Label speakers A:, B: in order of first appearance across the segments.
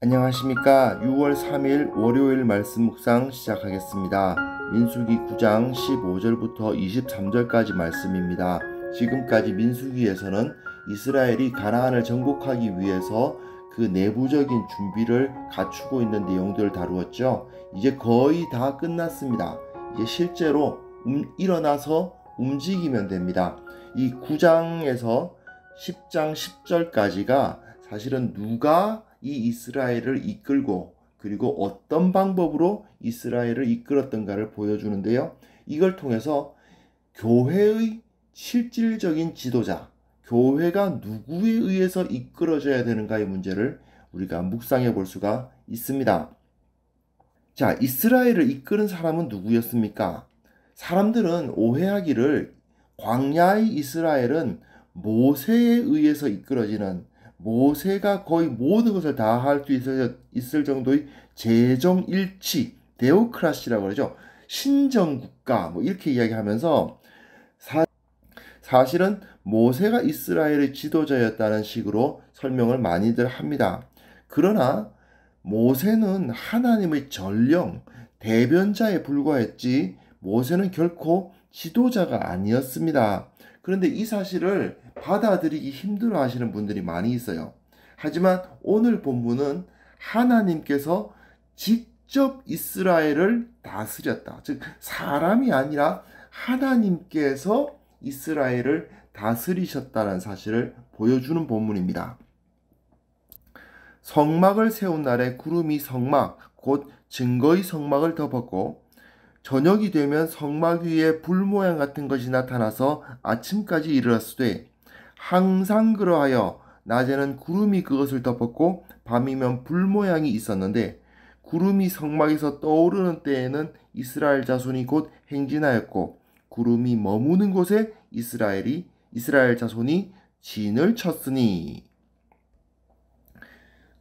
A: 안녕하십니까. 6월 3일 월요일 말씀 묵상 시작하겠습니다. 민수기 9장 15절부터 23절까지 말씀입니다. 지금까지 민수기에서는 이스라엘이 가나안을 정복하기 위해서 그 내부적인 준비를 갖추고 있는 내용들을 다루었죠. 이제 거의 다 끝났습니다. 이제 실제로 일어나서 움직이면 됩니다. 이 9장에서 10장 10절까지가 사실은 누가 이 이스라엘을 이끌고 그리고 어떤 방법으로 이스라엘을 이끌었던가를 보여주는데요. 이걸 통해서 교회의 실질적인 지도자, 교회가 누구에 의해서 이끌어져야 되는가의 문제를 우리가 묵상해 볼 수가 있습니다. 자, 이스라엘을 이끄는 사람은 누구였습니까? 사람들은 오해하기를 광야의 이스라엘은 모세에 의해서 이끌어지는, 모세가 거의 모든 것을 다 할 수 있을 정도의 재정일치, 데오크라시라고 그러죠. 신정국가 뭐 이렇게 이야기하면서 사실은 모세가 이스라엘의 지도자였다는 식으로 설명을 많이들 합니다. 그러나 모세는 하나님의 전령, 대변자에 불과했지 모세는 결코 지도자가 아니었습니다. 그런데 이 사실을 받아들이기 힘들어 하시는 분들이 많이 있어요. 하지만 오늘 본문은 하나님께서 직접 이스라엘을 다스렸다. 즉, 사람이 아니라 하나님께서 이스라엘을 다스리셨다는 사실을 보여주는 본문입니다. 성막을 세운 날에 구름이 성막, 곧 증거의 성막을 덮었고 저녁이 되면 성막 위에 불 모양 같은 것이 나타나서 아침까지 이르렀으되 항상 그러하여 낮에는 구름이 그것을 덮었고 밤이면 불 모양이 있었는데 구름이 성막에서 떠오르는 때에는 이스라엘 자손이 곧 행진하였고 구름이 머무는 곳에 이스라엘 자손이 진을 쳤으니.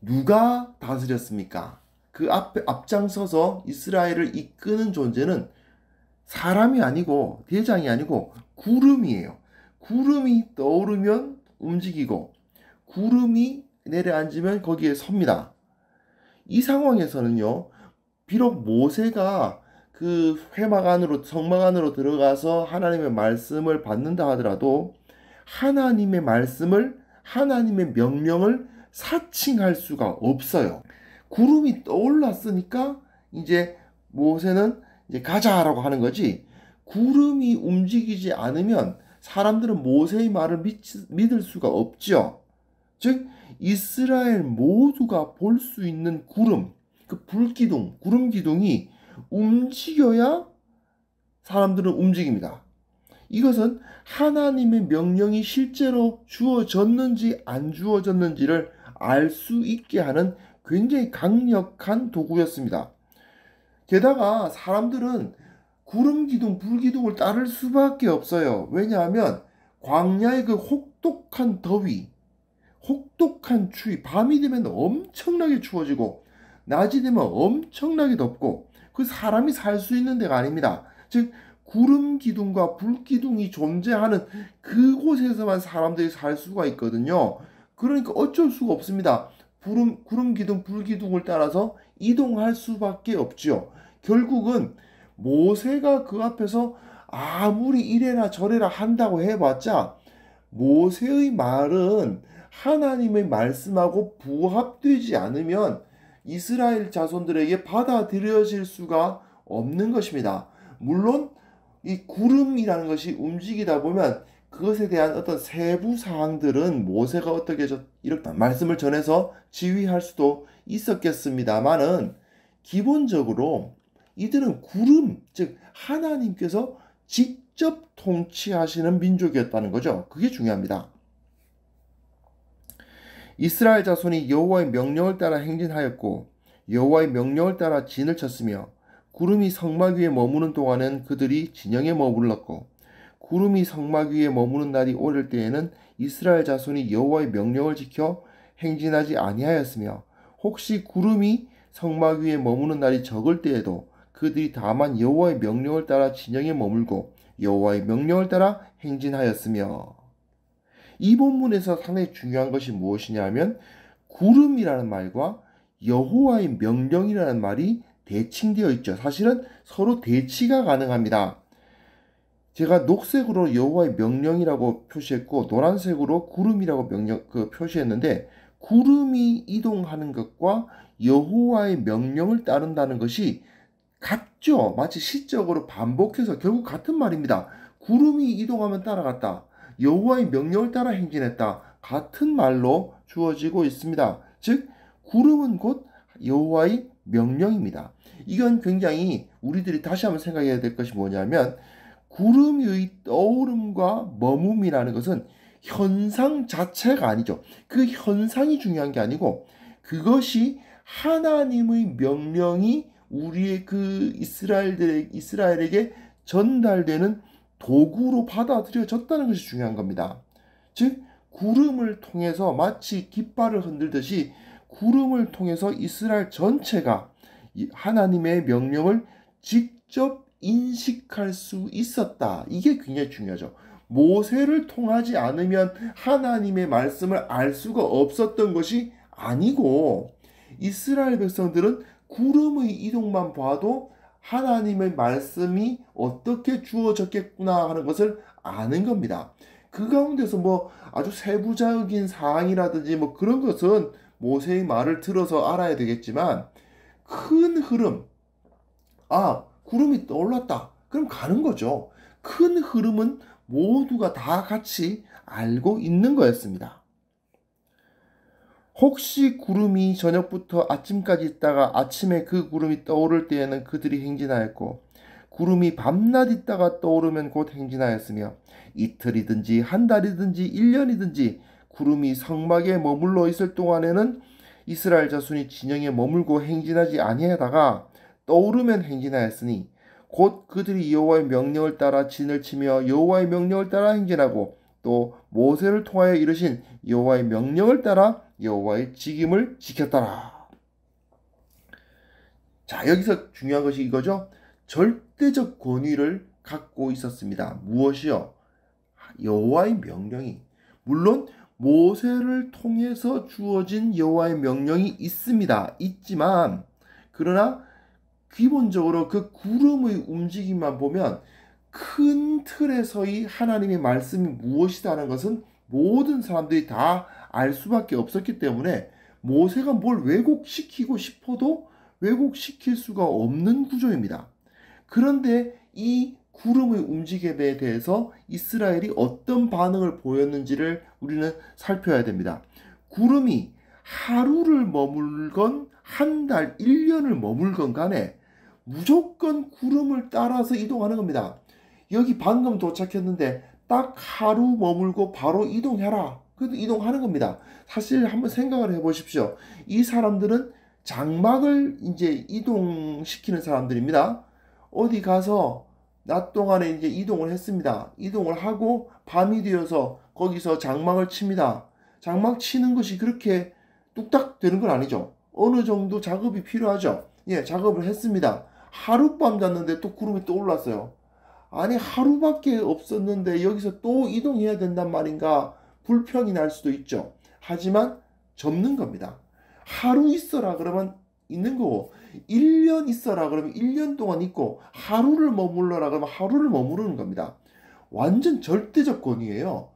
A: 누가 다스렸습니까? 그 앞장서서 이스라엘을 이끄는 존재는 사람이 아니고 대장이 아니고 구름이에요. 구름이 떠오르면 움직이고 구름이 내려앉으면 거기에 섭니다. 이 상황에서는요, 비록 모세가 그 성막 안으로 들어가서 하나님의 말씀을 받는다 하더라도 하나님의 말씀을, 하나님의 명령을 사칭할 수가 없어요. 구름이 떠올랐으니까 이제 모세는 이제 가자라고 하는 거지. 구름이 움직이지 않으면 사람들은 모세의 말을 믿을 수가 없죠. 즉 이스라엘 모두가 볼 수 있는 구름, 그 구름 기둥이 움직여야 사람들은 움직입니다. 이것은 하나님의 명령이 실제로 주어졌는지 안 주어졌는지를 알 수 있게 하는 굉장히 강력한 도구였습니다. 게다가 사람들은 구름 기둥, 불 기둥을 따를 수밖에 없어요. 왜냐하면 광야의 그 혹독한 더위, 혹독한 추위, 밤이 되면 엄청나게 추워지고 낮이 되면 엄청나게 덥고 그 사람이 살 수 있는 데가 아닙니다. 즉 구름 기둥과 불 기둥이 존재하는 그곳에서만 사람들이 살 수가 있거든요. 그러니까 어쩔 수가 없습니다. 구름 기둥, 불 기둥을 따라서 이동할 수밖에 없지요. 결국은 모세가 그 앞에서 아무리 이래라 저래라 한다고 해봤자 모세의 말은 하나님의 말씀하고 부합되지 않으면 이스라엘 자손들에게 받아들여질 수가 없는 것입니다. 물론 이 구름이라는 것이 움직이다 보면 그것에 대한 어떤 세부 사항들은 모세가 어떻게 이렇게 말씀을 전해서 지휘할 수도 있었겠습니다만은 기본적으로 이들은 구름, 즉 하나님께서 직접 통치하시는 민족이었다는 거죠. 그게 중요합니다. 이스라엘 자손이 여호와의 명령을 따라 행진하였고 여호와의 명령을 따라 진을 쳤으며 구름이 성막 위에 머무는 동안은 그들이 진영에 머물렀고 구름이 성막 위에 머무는 날이 오를 때에는 이스라엘 자손이 여호와의 명령을 지켜 행진하지 아니하였으며 혹시 구름이 성막 위에 머무는 날이 적을 때에도 그들이 다만 여호와의 명령을 따라 진영에 머물고 여호와의 명령을 따라 행진하였으며. 이 본문에서 상당히 중요한 것이 무엇이냐 하면 구름이라는 말과 여호와의 명령이라는 말이 대칭되어 있죠. 사실은 서로 대치가 가능합니다. 제가 녹색으로 여호와의 명령이라고 표시했고 노란색으로 구름이라고 표시했는데 구름이 이동하는 것과 여호와의 명령을 따른다는 것이 같죠. 마치 시적으로 반복해서 결국 같은 말입니다. 구름이 이동하면 따라갔다. 여호와의 명령을 따라 행진했다. 같은 말로 주어지고 있습니다. 즉 구름은 곧 여호와의 명령입니다. 이건 굉장히 우리들이 다시 한번 생각해야 될 것이 뭐냐면 구름의 떠오름과 머뭄이라는 것은 현상 자체가 아니죠. 그 현상이 중요한 게 아니고 그것이 하나님의 명령이 우리의 그 이스라엘에게 전달되는 도구로 받아들여졌다는 것이 중요한 겁니다. 즉 구름을 통해서 마치 깃발을 흔들듯이 구름을 통해서 이스라엘 전체가 하나님의 명령을 직접 인식할 수 있었다. 이게 굉장히 중요하죠. 모세를 통하지 않으면 하나님의 말씀을 알 수가 없었던 것이 아니고 이스라엘 백성들은 구름의 이동만 봐도 하나님의 말씀이 어떻게 주어졌겠구나 하는 것을 아는 겁니다. 그 가운데서 뭐 아주 세부적인 사항이라든지 뭐 그런 것은 모세의 말을 들어서 알아야 되겠지만 큰 흐름, 구름이 떠올랐다. 그럼 가는 거죠. 큰 흐름은 모두가 다 같이 알고 있는 거였습니다. 혹시 구름이 저녁부터 아침까지 있다가 아침에 그 구름이 떠오를 때에는 그들이 행진하였고 구름이 밤낮 있다가 떠오르면 곧 행진하였으며 이틀이든지 한 달이든지 1년이든지 구름이 성막에 머물러 있을 동안에는 이스라엘 자손이 진영에 머물고 행진하지 아니하다가 떠오르면 행진하였으니 곧 그들이 여호와의 명령을 따라 진을 치며 여호와의 명령을 따라 행진하고 또 모세를 통하여 이르신 여호와의 명령을 따라 여호와의 직임을 지켰더라. 자, 여기서 중요한 것이 이거죠. 절대적 권위를 갖고 있었습니다. 무엇이요? 여호와의 명령이. 물론 모세를 통해서 주어진 여호와의 명령이 있지만 그러나 기본적으로 그 구름의 움직임만 보면 큰 틀에서의 하나님의 말씀이 무엇이다라는 것은 모든 사람들이 다 알 수밖에 없었기 때문에 모세가 뭘 왜곡시키고 싶어도 왜곡시킬 수가 없는 구조입니다. 그런데 이 구름의 움직임에 대해서 이스라엘이 어떤 반응을 보였는지를 우리는 살펴야 됩니다. 구름이 하루를 머물건 한 달, 1년을 머물건 간에 무조건 구름을 따라서 이동하는 겁니다. 여기 방금 도착했는데 딱 하루 머물고 바로 이동해라. 그래도 이동하는 겁니다. 사실 한번 생각을 해보십시오. 이 사람들은 장막을 이제 이동시키는 사람들입니다. 어디 가서 낮 동안에 이제 이동을 했습니다. 이동을 하고 밤이 되어서 거기서 장막을 칩니다. 장막 치는 것이 그렇게 뚝딱 되는 건 아니죠. 어느 정도 작업이 필요하죠. 예, 작업을 했습니다. 하룻밤 잤는데 또 구름이 또 올랐어요. 아니 하루밖에 없었는데 여기서 또 이동해야 된단 말인가 불평이 날 수도 있죠. 하지만 접는 겁니다. 하루 있어라 그러면 있는 거고 1년 있어라 그러면 1년 동안 있고 하루를 머물러라 그러면 하루를 머무르는 겁니다. 완전 절대적 권위예요.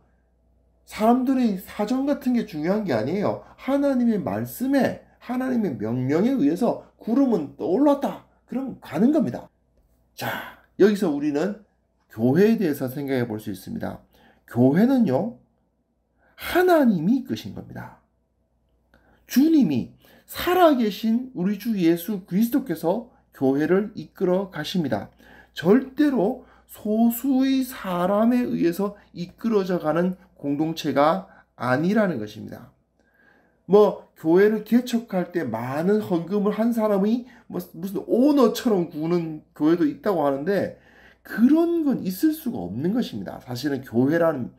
A: 사람들의 사정 같은 게 중요한 게 아니에요. 하나님의 말씀에 하나님의 명령에 의해서 구름은 떠올랐다. 그럼 가는 겁니다. 자, 여기서 우리는 교회에 대해서 생각해 볼 수 있습니다. 교회는요, 하나님이 이끄신 겁니다. 주님이 살아계신 우리 주 예수 그리스도께서 교회를 이끌어 가십니다. 절대로 소수의 사람에 의해서 이끌어져 가는 공동체가 아니라는 것입니다. 교회를 개척할 때 많은 헌금을 한 사람이 무슨 오너처럼 구는 교회도 있다고 하는데 그런 건 있을 수가 없는 것입니다. 사실은 교회라는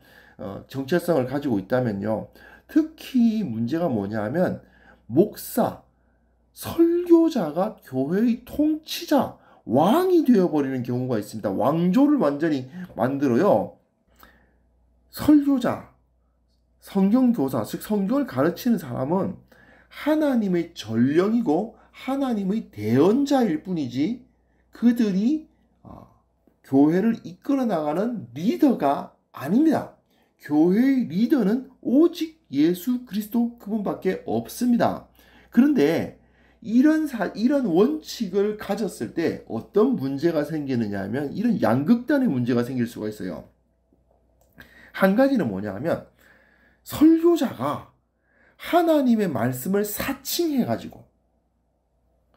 A: 정체성을 가지고 있다면요. 특히 문제가 뭐냐 하면 목사, 설교자가 교회의 통치자, 왕이 되어버리는 경우가 있습니다. 왕조를 완전히 만들어요. 설교자, 성경교사, 즉 성경을 가르치는 사람은 하나님의 전령이고 하나님의 대언자일 뿐이지 그들이 교회를 이끌어 나가는 리더가 아닙니다. 교회의 리더는 오직 예수 그리스도 그분밖에 없습니다. 그런데 이런 원칙을 가졌을 때 어떤 문제가 생기느냐 하면 이런 양극단의 문제가 생길 수가 있어요. 한 가지는 뭐냐 하면 설교자가 하나님의 말씀을 사칭해가지고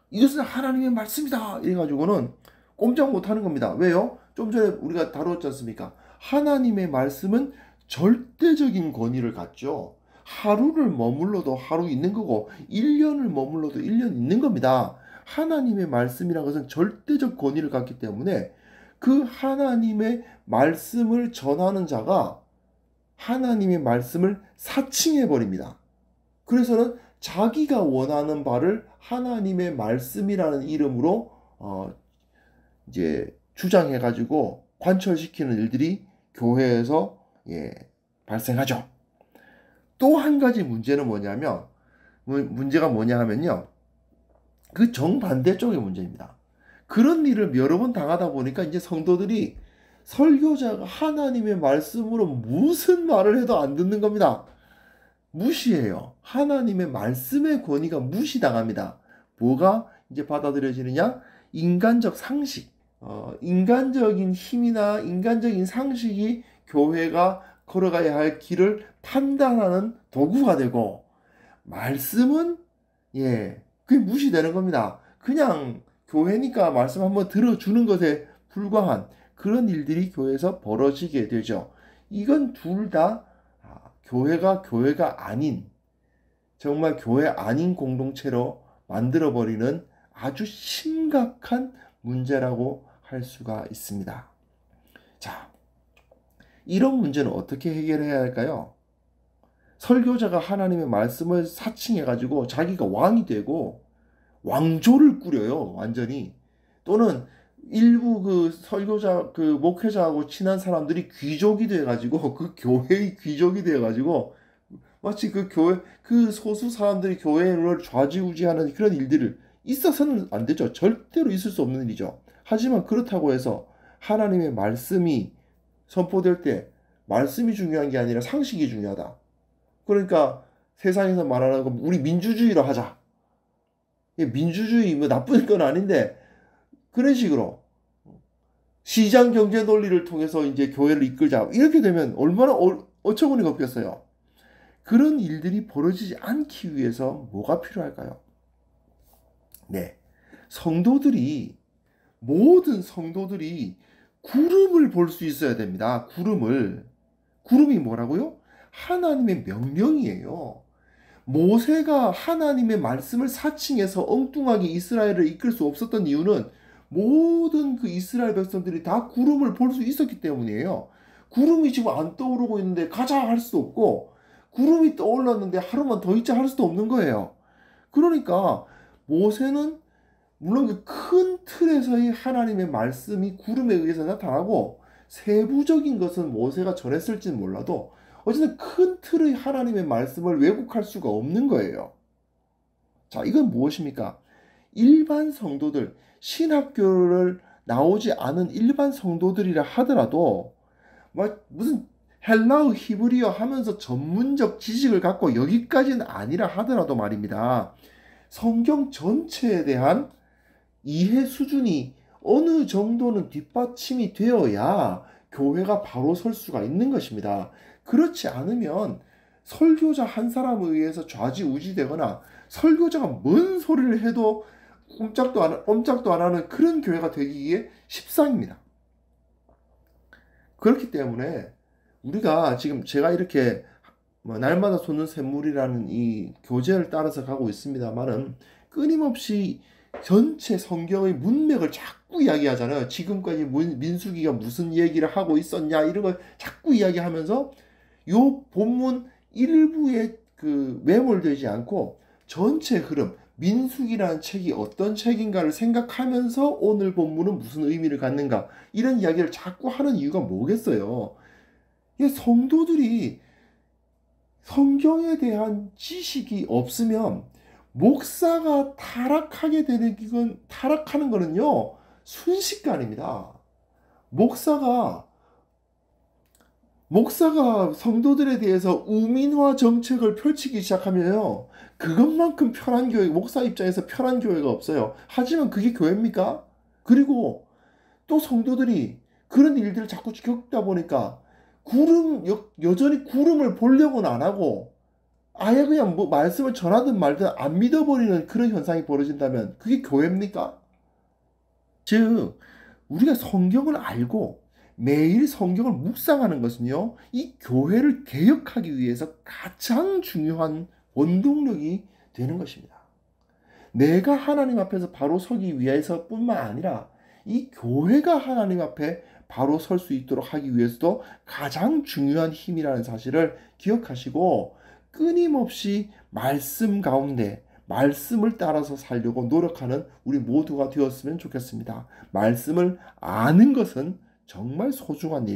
A: 이것은 하나님의 말씀이다 이래가지고는 꼼짝 못하는 겁니다. 왜요? 좀 전에 우리가 다루었지 않습니까? 하나님의 말씀은 절대적인 권위를 갖죠. 하루를 머물러도 하루 있는 거고 1년을 머물러도 1년 있는 겁니다. 하나님의 말씀이라는 것은 절대적 권위를 갖기 때문에 그 하나님의 말씀을 전하는 자가 하나님의 말씀을 사칭해버립니다. 그래서는 자기가 원하는 바를 하나님의 말씀이라는 이름으로 이제 주장해가지고 관철시키는 일들이 교회에서 발생하죠. 또 한 가지 문제는 문제가 뭐냐 하면요. 그 정반대 쪽의 문제입니다. 그런 일을 여러 번 당하다 보니까 이제 성도들이 설교자가 하나님의 말씀으로 무슨 말을 해도 안 듣는 겁니다. 무시해요. 하나님의 말씀의 권위가 무시당합니다. 뭐가 이제 받아들여지느냐? 인간적 상식, 인간적인 힘이나 인간적인 상식이 교회가 걸어가야 할 길을 판단하는 도구가 되고, 말씀은 그게 무시되는 겁니다. 그냥 교회니까 말씀 한번 들어주는 것에 불과한 그런 일들이 교회에서 벌어지게 되죠. 이건 둘 다 교회가 아닌, 정말 교회 아닌 공동체로 만들어버리는 아주 심각한 문제라고 할 수가 있습니다. 자, 이런 문제는 어떻게 해결해야 할까요? 설교자가 하나님의 말씀을 사칭해가지고 자기가 왕이 되고 왕조를 꾸려요, 완전히. 또는 일부 그 설교자, 그 목회자하고 친한 사람들이 귀족이 돼가지고 그 교회의 귀족이 돼가지고 마치 그 교회, 그 소수 사람들이 교회를 좌지우지하는 그런 일들을 있어서는 안 되죠. 절대로 있을 수 없는 일이죠. 하지만 그렇다고 해서 하나님의 말씀이 선포될 때 말씀이 중요한 게 아니라 상식이 중요하다. 그러니까 세상에서 말하는 건 우리 민주주의로 하자. 민주주의 뭐 나쁜 건 아닌데 그런 식으로 시장 경제 논리를 통해서 이제 교회를 이끌자. 이렇게 되면 얼마나 어처구니가 없겠어요. 그런 일들이 벌어지지 않기 위해서 뭐가 필요할까요? 네. 모든 성도들이 구름을 볼 수 있어야 됩니다. 구름이 뭐라고요? 하나님의 명령이에요. 모세가 하나님의 말씀을 사칭해서 엉뚱하게 이스라엘을 이끌 수 없었던 이유는 모든 그 이스라엘 백성들이 다 구름을 볼 수 있었기 때문이에요. 구름이 지금 안 떠오르고 있는데 가자 할 수도 없고, 구름이 떠올랐는데 하루만 더 있자 할 수도 없는 거예요. 그러니까 모세는 물론 그 큰 틀에서의 하나님의 말씀이 구름에 의해서 나타나고, 세부적인 것은 모세가 전했을지는 몰라도 어쨌든 큰 틀의 하나님의 말씀을 왜곡할 수가 없는 거예요. 자, 이건 무엇입니까? 일반 성도들, 신학교를 나오지 않은 일반 성도들이라 하더라도 무슨 헬라어, 히브리어 하면서 전문적 지식을 갖고 여기까지는 아니라 하더라도 말입니다. 성경 전체에 대한 이해 수준이 어느 정도는 뒷받침이 되어야 교회가 바로 설 수가 있는 것입니다. 그렇지 않으면 설교자 한 사람에 의해서 좌지우지되거나 설교자가 뭔 소리를 해도 꼼짝도 안 하는 그런 교회가 되기에 십상입니다. 그렇기 때문에 우리가 지금 제가 이렇게 날마다 솟는 샘물이라는 이 교재를 따라서 가고 있습니다만은 끊임없이 전체 성경의 문맥을 자꾸 이야기하잖아요. 지금까지 민수기가 무슨 얘기를 하고 있었냐 이런 걸 자꾸 이야기하면서 요 본문 일부에 그 매몰되지 않고 전체 흐름, 민수기라는 책이 어떤 책인가를 생각하면서 오늘 본문은 무슨 의미를 갖는가 이런 이야기를 자꾸 하는 이유가 뭐겠어요? 성도들이 성경에 대한 지식이 없으면 목사가 타락하는 거는요, 순식간입니다. 목사가 성도들에 대해서 우민화 정책을 펼치기 시작하면요, 그것만큼 편한 교회, 목사 입장에서 편한 교회가 없어요. 하지만 그게 교회입니까? 그리고 또 성도들이 그런 일들을 자꾸 겪다 보니까 여전히 구름을 보려고는 안 하고 아예 그냥 뭐 말씀을 전하든 말든 안 믿어버리는 그런 현상이 벌어진다면 그게 교회입니까? 즉, 우리가 성경을 알고 매일 성경을 묵상하는 것은요, 이 교회를 개혁하기 위해서 가장 중요한 원동력이 되는 것입니다. 내가 하나님 앞에서 바로 서기 위해서뿐만 아니라 이 교회가 하나님 앞에 바로 설 수 있도록 하기 위해서도 가장 중요한 힘이라는 사실을 기억하시고 끊임없이 말씀 가운데 말씀을 따라서 살려고 노력하는 우리 모두가 되었으면 좋겠습니다. 말씀을 아는 것은 정말 소중한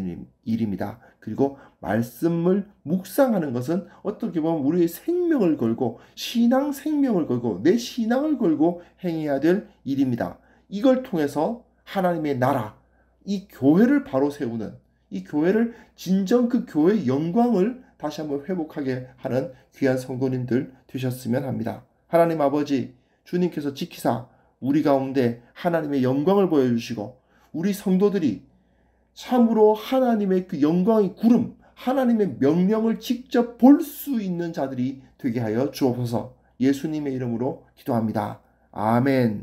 A: 일입니다. 그리고 말씀을 묵상하는 것은 어떻게 보면 우리의 생명을 걸고 신앙 생명을 걸고 내 신앙을 걸고 행해야 될 일입니다. 이걸 통해서 하나님의 나라, 이 교회를 바로 세우는, 이 교회를 진정 그 교회의 영광을 다시 한번 회복하게 하는 귀한 성도님들 되셨으면 합니다. 하나님 아버지, 주님께서 지키사 우리 가운데 하나님의 영광을 보여주시고 우리 성도들이 참으로 하나님의 그 영광의 구름, 하나님의 명령을 직접 볼 수 있는 자들이 되게 하여 주옵소서. 예수님의 이름으로 기도합니다. 아멘.